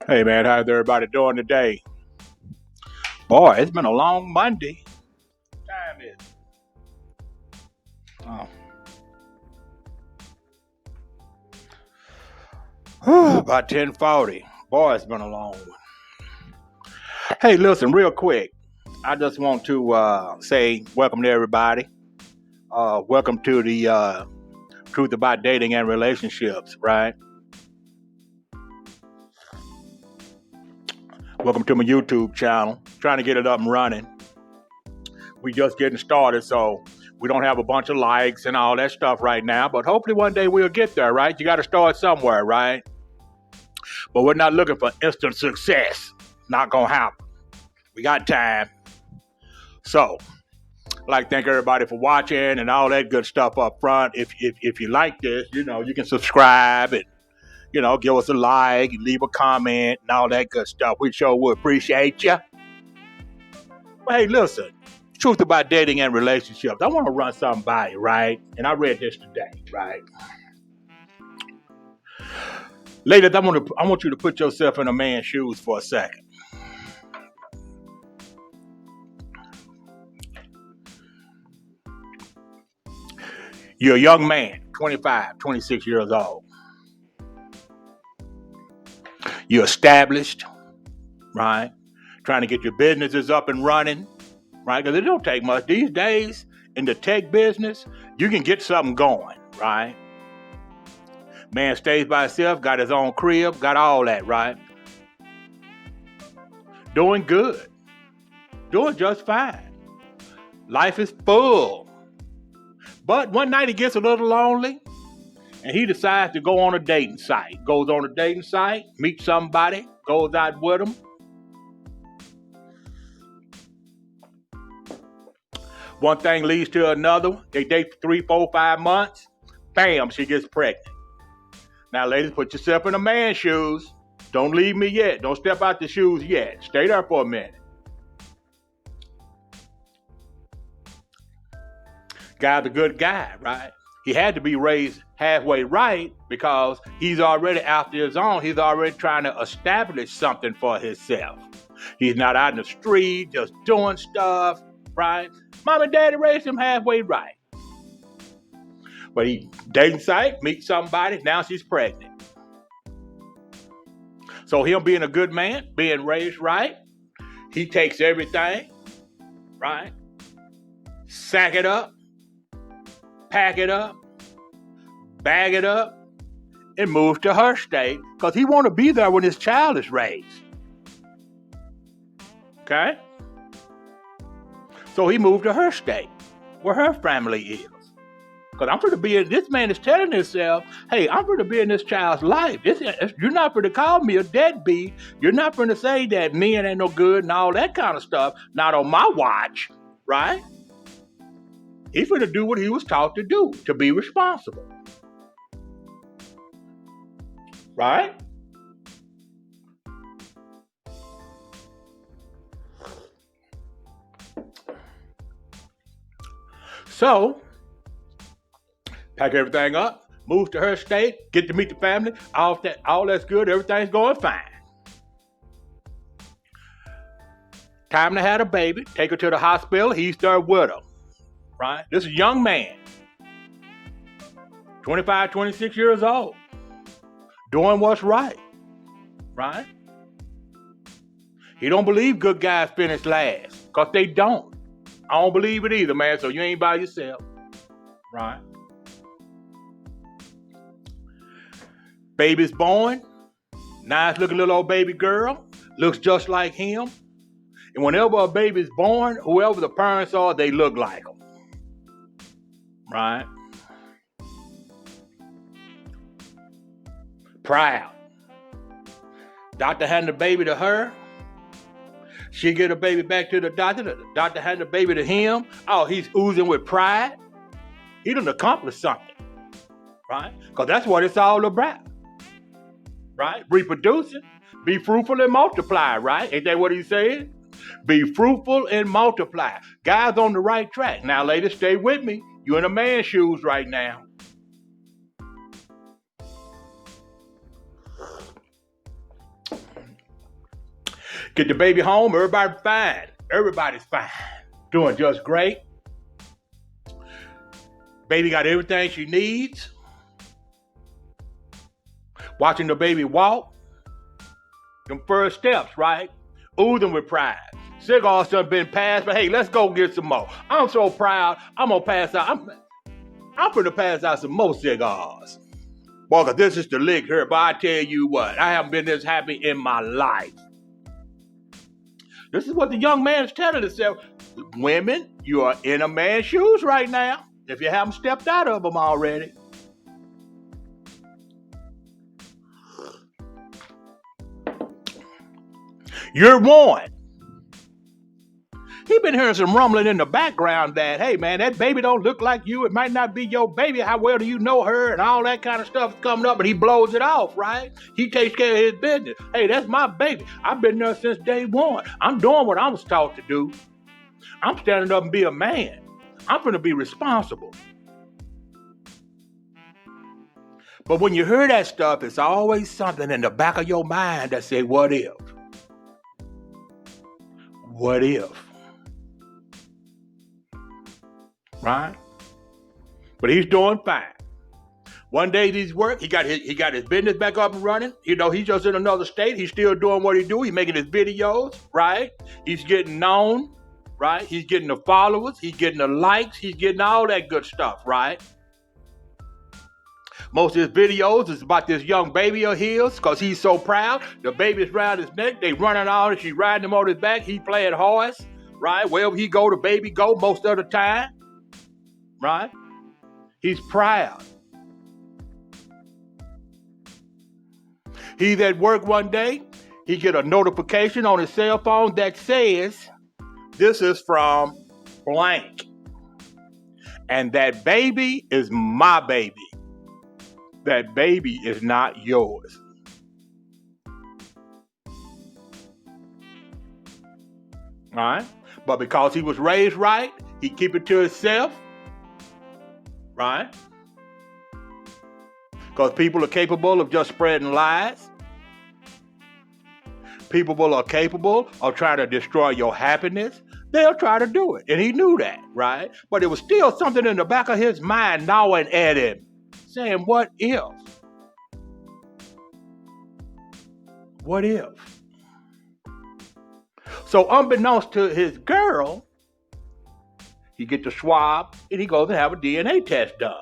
Hey man, how's everybody doing today? Boy, it's been a long Monday. What time is it? About 10:40. Boy, it's been a long one. Hey, listen, real quick. I just want to say welcome to everybody. Welcome to the Truth About Dating and Relationships, right? Welcome to my YouTube channel. Trying to get it up and running. We just getting started, so we don't have a bunch of likes and all that stuff right now, but hopefully one day we'll get there, right? You got to start somewhere, right? But we're not looking for instant success. Not gonna happen. We got time. So, I'd like to thank everybody for watching and all that good stuff up front. If you like this, you can subscribe and give us a like, leave a comment, and all that good stuff. We sure would appreciate you. But hey, listen, truth about dating and relationships. I want to run something by you, right? And I read this today, right? Ladies, I want you to put yourself in a man's shoes for a second. You're a young man, 25, 26 years old. You're established, right? Trying to get your businesses up and running, right? Because it don't take much. These days, in the tech business, you can get something going, right? Man stays by himself, got his own crib, got all that, right? Doing good. Doing just fine. Life is full. But one night he gets a little lonely and he decides to go on a dating site. Goes on a dating site, meets somebody, goes out with them. One thing leads to another. They date for 3, 4, 5 months. Bam, she gets pregnant. Now, ladies, put yourself in a man's shoes. Don't leave me yet. Don't step out the shoes yet. Stay there for a minute. Guy's a good guy, right? He had to be raised halfway right because he's already after his own. He's already trying to establish something for himself. He's not out in the street just doing stuff, right? Mom and daddy raised him halfway right. But he dating site, meets somebody, now she's pregnant. So him being a good man, being raised right, he takes everything, right? Sack it up, pack it up, bag it up, and move to her state because he want to be there when his child is raised. Okay? So he moved to her state where her family is. Because I'm going to be in, this man is telling himself, hey, I'm going to be in this child's life. You're not going to call me a deadbeat. You're not going to say that men ain't no good and all that kind of stuff. Not on my watch, right? He's going to do what he was taught to do, to be responsible. Right? So, pack everything up, move to her state, get to meet the family, all that's good, everything's going fine. Time to have a baby, take her to the hospital, he's there with her. Right? This is a young man, 25, 26 years old, doing what's right. Right? He don't believe good guys finish last, because they don't. I don't believe it either, man, so you ain't by yourself. Right? Baby's born, nice looking little old baby girl, looks just like him. And whenever a baby's born, whoever the parents are, they look like them. Right? Proud. Doctor hand the baby to her. She get a baby back to the doctor. The doctor hand the baby to him. Oh, he's oozing with pride. He done accomplished something. Right? Because that's what it's all about. Right? Reproducing. Be fruitful and multiply, right? Ain't that what he said? Be fruitful and multiply. Guys on the right track. Now, ladies, stay with me. You're in a man's shoes right now. Get the baby home, everybody's fine. Everybody's fine. Doing just great. Baby got everything she needs. Watching the baby walk. Them first steps, right? Oozing with pride. Cigars done been passed, but hey, let's go get some more. I'm so proud. I'm gonna pass out. I'm gonna pass out some more cigars. Boy, 'cause this is the lick here, but I tell you what, I haven't been this happy in my life. This is what the young man is telling himself. Women, you are in a man's shoes right now, if you haven't stepped out of them already. You're warned. He been hearing some rumbling in the background that, hey man, that baby don't look like you. It might not be your baby. How well do you know her? And all that kind of stuff is coming up, but he blows it off, right? He takes care of his business. Hey, that's my baby. I've been there since day one. I'm doing what I was taught to do. I'm standing up and be a man. I'm going to be responsible. But when you hear that stuff, it's always something in the back of your mind that say, what if? What if? Right? But he's doing fine. One day he's work, he got his business back up and running. You know, he's just in another state. He's still doing what he do. He's making his videos, right? He's getting known, right? He's getting the followers. He's getting the likes. He's getting all that good stuff, right? Most of his videos is about this young baby of his because he's so proud. The baby's around his neck. They running out and she's riding him on his back. He playing horse, right? Wherever he go, the baby go most of the time, right? He's proud. He's at work one day. He get a notification on his cell phone that says, this is from blank. And that baby is my baby. That baby is not yours. All right? But because he was raised right, he keep it to himself. Right? Because people are capable of just spreading lies. People are capable of trying to destroy your happiness. They'll try to do it. And he knew that, right? But it was still something in the back of his mind gnawing at him, saying, what if? What if? So unbeknownst to his girl, he gets the swab and he goes and have a DNA test done.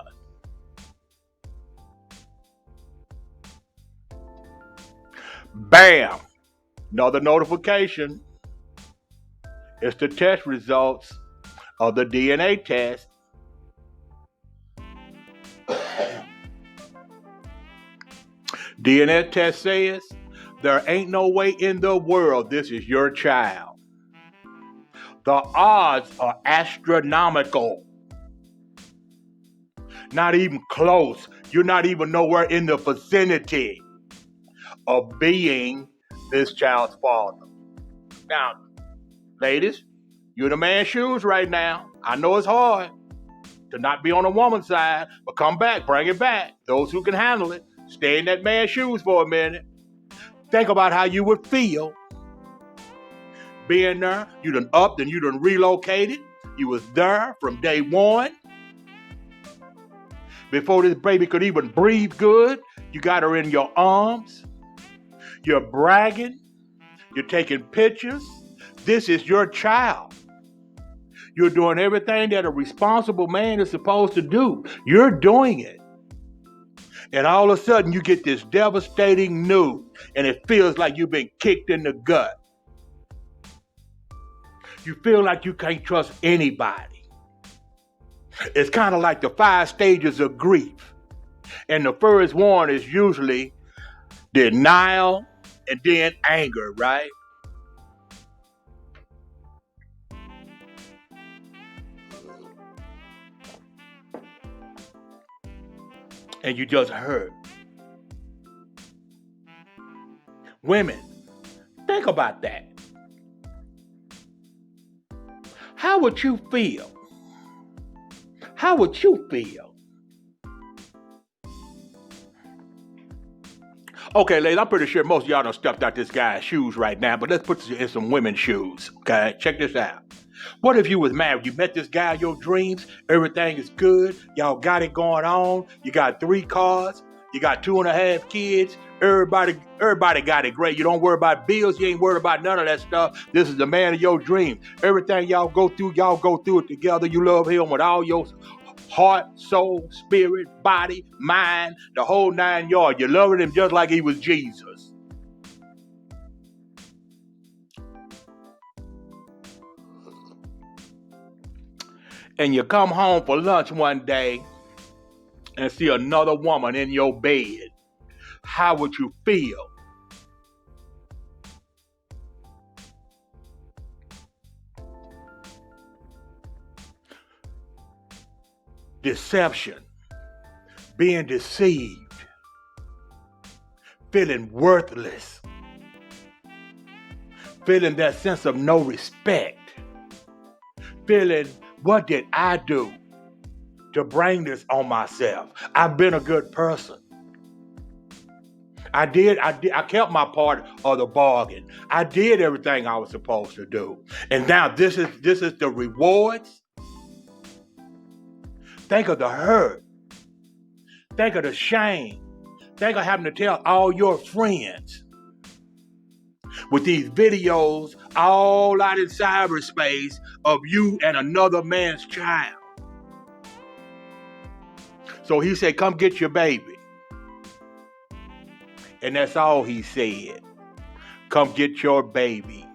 Bam! Another notification. It's the test results of the DNA test. DNA test says there ain't no way in the world this is your child. The odds are astronomical. Not even close. You're not even nowhere in the vicinity of being this child's father. Now, ladies, you're in a man's shoes right now. I know it's hard to not be on a woman's side, but come back, bring it back. Those who can handle it, stay in that man's shoes for a minute. Think about how you would feel being there. You done upped and you done relocated. You was there from day one. Before this baby could even breathe good, you got her in your arms. You're bragging. You're taking pictures. This is your child. You're doing everything that a responsible man is supposed to do. You're doing it. And all of a sudden you get this devastating news and it feels like you've been kicked in the gut. You feel like you can't trust anybody. It's kind of like the 5 stages of grief. And the first one is usually denial and then anger, right? And you just hurt. Women, think about that. How would you feel? How would you feel? Okay, ladies, I'm pretty sure most of y'all done stepped out this guy's shoes right now, but let's put you in some women's shoes, okay? Check this out. What if you was married? You met this guy in your dreams, everything is good, y'all got it going on, you got 3 cars, you got 2.5 kids, everybody got it great. You don't worry about bills, you ain't worried about none of that stuff. This is the man of your dreams. Everything y'all go through it together. You love him with all your heart, soul, spirit, body, mind, the whole 9 yards. You're loving him just like he was Jesus. And you come home for lunch one day and see another woman in your bed. How would you feel? Deception, being deceived, feeling worthless, feeling that sense of no respect, feeling, what did I do to bring this on myself? I've been a good person. I kept my part of the bargain. I did everything I was supposed to do. And now this is the rewards. Think of the hurt. Think of the shame. Think of having to tell all your friends with these videos all out in cyberspace of you and another man's child. So he said, come get your baby. And that's all he said. Come get your baby.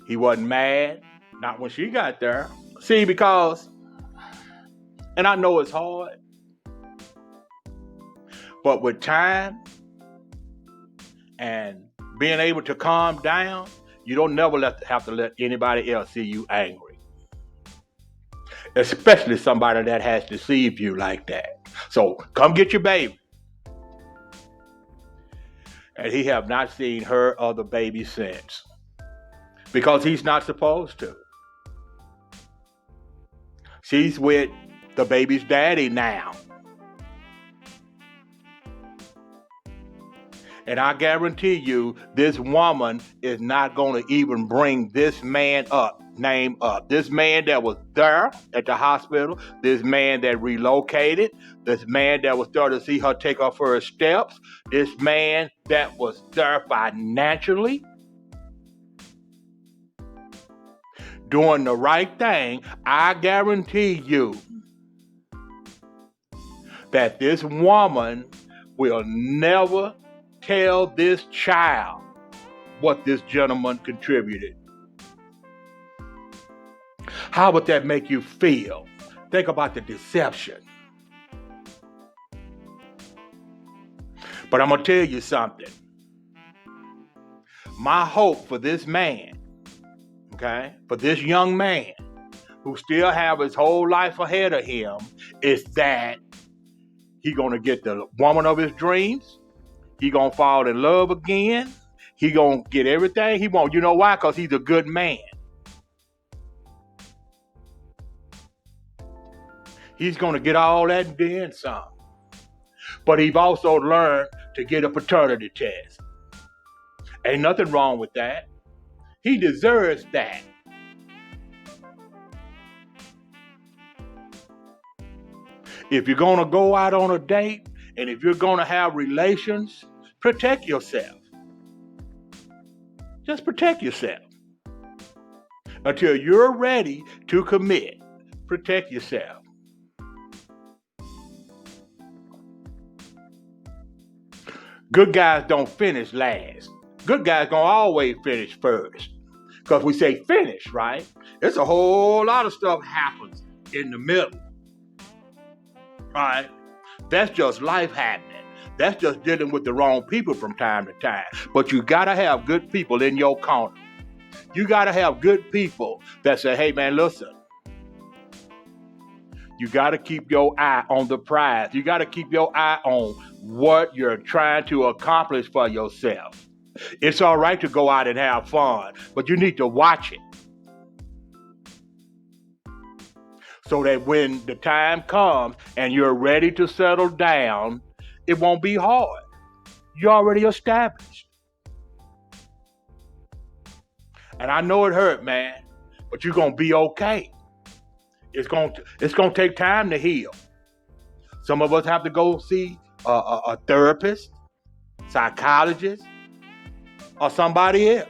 He wasn't mad. Not when she got there. See, because, and I know it's hard, but with time and being able to calm down, you don't never have to let anybody else see you angry. Especially somebody that has deceived you like that. So come get your baby. And he have not seen her or the baby since. Because he's not supposed to. She's with the baby's daddy now. And I guarantee you, this woman is not going to even bring this man name up. This man that was there at the hospital, this man that relocated, this man that was there to see her take her first steps, this man that was there financially, doing the right thing. I guarantee you that this woman will never tell this child what this gentleman contributed. How would that make you feel? Think about the deception. But I'm going to tell you something. My hope for this man, okay, for this young man who still have his whole life ahead of him, is that he going to get the woman of his dreams. He going to fall in love again. He going to get everything he wants. You know why? Because he's a good man. He's going to get all that and then some. But he's also learned to get a paternity test. Ain't nothing wrong with that. He deserves that. If you're going to go out on a date and if you're going to have relations, protect yourself. Just protect yourself. Until you're ready to commit, protect yourself. Good guys don't finish last. Good guys gonna always finish first. Because we say finish, right? There's a whole lot of stuff happens in the middle. Right? That's just life happening. That's just dealing with the wrong people from time to time. But you gotta have good people in your corner. You gotta have good people that say, hey man, listen. You gotta keep your eye on the prize. You gotta keep your eye on what you're trying to accomplish for yourself. It's all right to go out and have fun, but you need to watch it. so that when the time comes and you're ready to settle down, it won't be hard. You're already established. And I know it hurt, man, but you're going to be okay. It's going to take time to heal. Some of us have to go see a therapist, psychologist, or somebody else,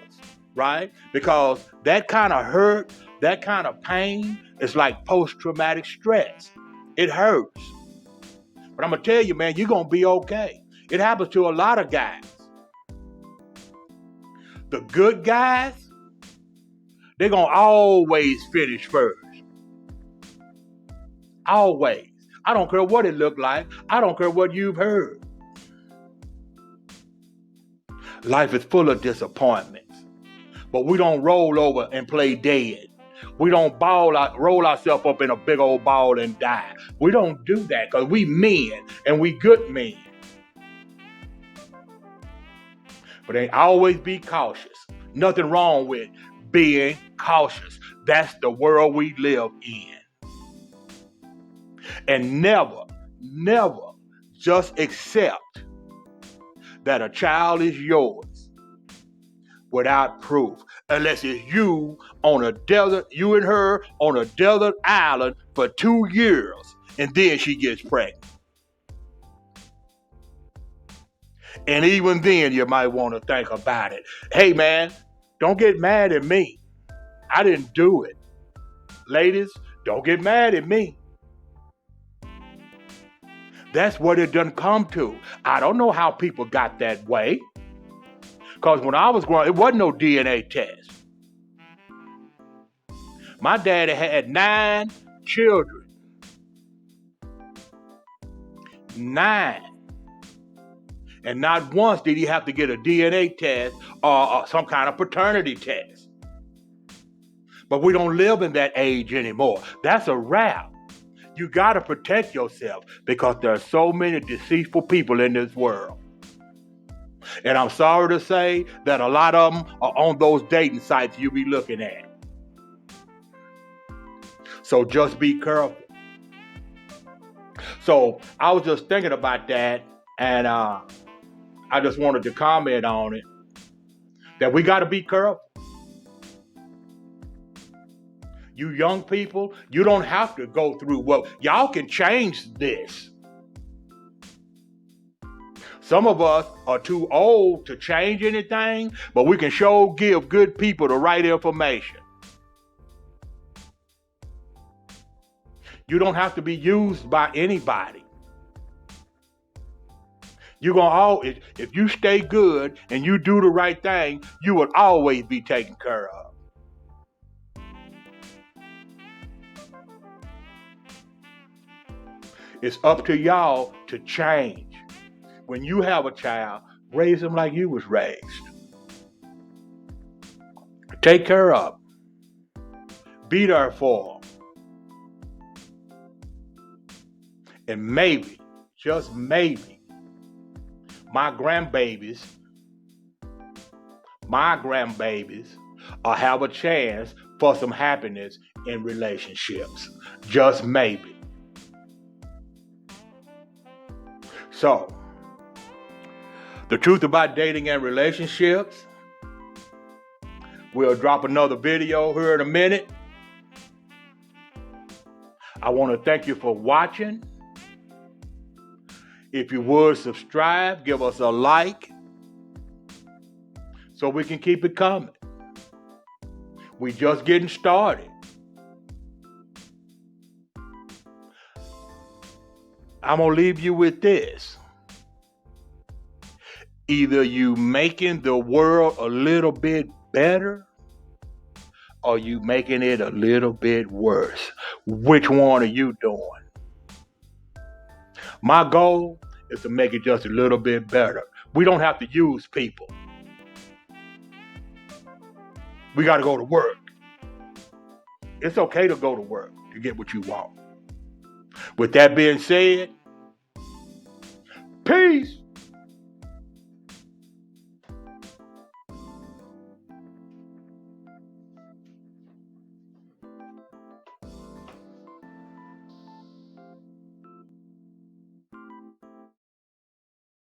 right? Because that kind of hurt, that kind of pain is like post-traumatic stress. It hurts. But I'm going to tell you, man, you're going to be okay. It happens to a lot of guys. The good guys, they're going to always finish first. Always. I don't care what it looked like. I don't care what you've heard. Life is full of disappointments. But we don't roll over and play dead. We don't roll ourselves up in a big old ball and die. We don't do that because we men and we good men. But they always be cautious. Nothing wrong with being cautious. That's the world we live in. And never just accept that a child is yours without proof. Unless it's you and her on a desert island for 2 years, and then she gets pregnant. And even then, you might want to think about it. Hey, man, don't get mad at me. I didn't do it. Ladies, don't get mad at me. That's what it done come to. I don't know how people got that way. Because when I was growing, it wasn't no DNA test. My daddy had 9 children. 9. And not once did he have to get a DNA test or some kind of paternity test. But we don't live in that age anymore. That's a wrap. You got to protect yourself because there are so many deceitful people in this world. And I'm sorry to say that a lot of them are on those dating sites you be looking at. So just be careful. So I was just thinking about that, and I just wanted to comment on it, that we got to be careful. You young people, you don't have to go through y'all can change this. Some of us are too old to change anything, but we can sure give good people the right information. You don't have to be used by anybody. You're gonna always, if you stay good and you do the right thing, you will always be taken care of. It's up to y'all to change. When you have a child, raise them like you was raised. Take care of them. Be there for them. And maybe, just maybe, my grandbabies will have a chance for some happiness in relationships. Just maybe. So, the truth about dating and relationships, we'll drop another video here in a minute. I want to thank you for watching. If you would subscribe, give us a like so we can keep it coming. We just getting started. I'm going to leave you with this. Either you making the world a little bit better or you making it a little bit worse. Which one are you doing? My goal is to make it just a little bit better. We don't have to use people. We got to go to work. It's okay to go to work to get what you want. With that being said, peace.